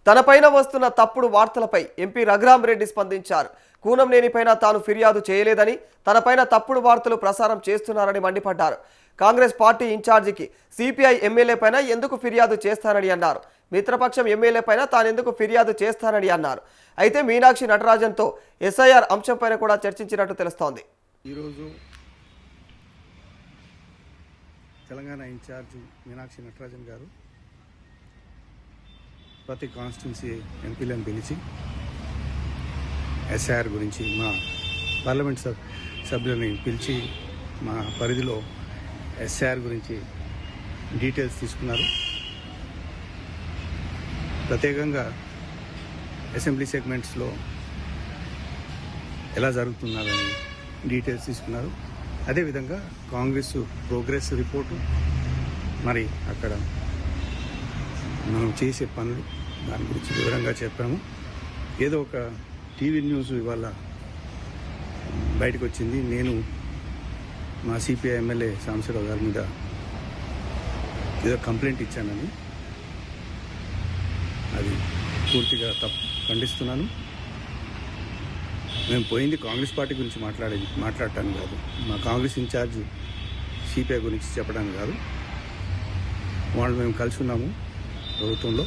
తనపైన వస్తున్న తప్పుడు వార్తలపై ఎంపీ రఘురామరెడ్డి స్పందించారు. కూనంనేనిపైన తాను ఫిర్యాదు చేయలేదని, తనపైన తప్పుడు వార్తలు ప్రసారం చేస్తున్నారని మండిపడ్డారు. కాంగ్రెస్ పార్టీ ఇన్ఛార్జికి సిపిఐ ఎమ్మెల్యే పైన ఎందుకు ఫిర్యాదు చేస్తానని అన్నారు. మిత్రపక్షం ఎమ్మెల్యే పైన తానెందుకు ఫిర్యాదు చేస్తానని అన్నారు. అయితే మీనాక్షి నటరాజన్తో ఎస్ఐఆర్ అంశంపైన కూడా చర్చించినట్టు తెలుస్తోంది. ఈరోజు తెలంగాణ ఇన్ఛార్జి మీనాక్షి నటరాజన్ గారు ప్రతి కాన్స్టిట్యున్సీ ఎంపీలను పిలిచి ఎస్ఐఆర్ గురించి మా పార్లమెంట్ సభ్యులని పిలిచి మా పరిధిలో ఎస్ఐఆర్ గురించి డీటెయిల్స్ తీసుకున్నారు. ప్రత్యేకంగా అసెంబ్లీ సెగ్మెంట్స్లో ఎలా జరుగుతున్నారని డీటెయిల్స్ తీసుకున్నారు. అదేవిధంగా కాంగ్రెస్ ప్రోగ్రెస్ రిపోర్టు, మరి అక్కడ మనం చేసే పనులు, దాని గురించి వివరంగా చెప్పాము. ఏదో ఒక టీవీ న్యూస్ ఇవాళ బయటకు వచ్చింది, నేను మా సిపిఐ ఎమ్మెల్యే సాంబశివరావు గారి మీద ఏదో కంప్లైంట్ ఇచ్చానని. అది పూర్తిగా తప్పు, ఖండిస్తున్నాను. మేము పోయింది కాంగ్రెస్ పార్టీ గురించి మాట్లాడటానికి కాదు, మా కాంగ్రెస్ ఇన్ఛార్జ్ సిపిఐ గురించి చెప్పడానికి కాదు. వాళ్ళు మేము కలిసి ఉన్నాము ప్రభుత్వంలో.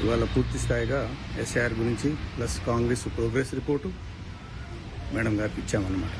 ఇవాళ పూర్తి స్థాయిగా ఎస్ఐఆర్ గురించి plus Congress progress report madam గారికి ఇచ్చామన్నమాట.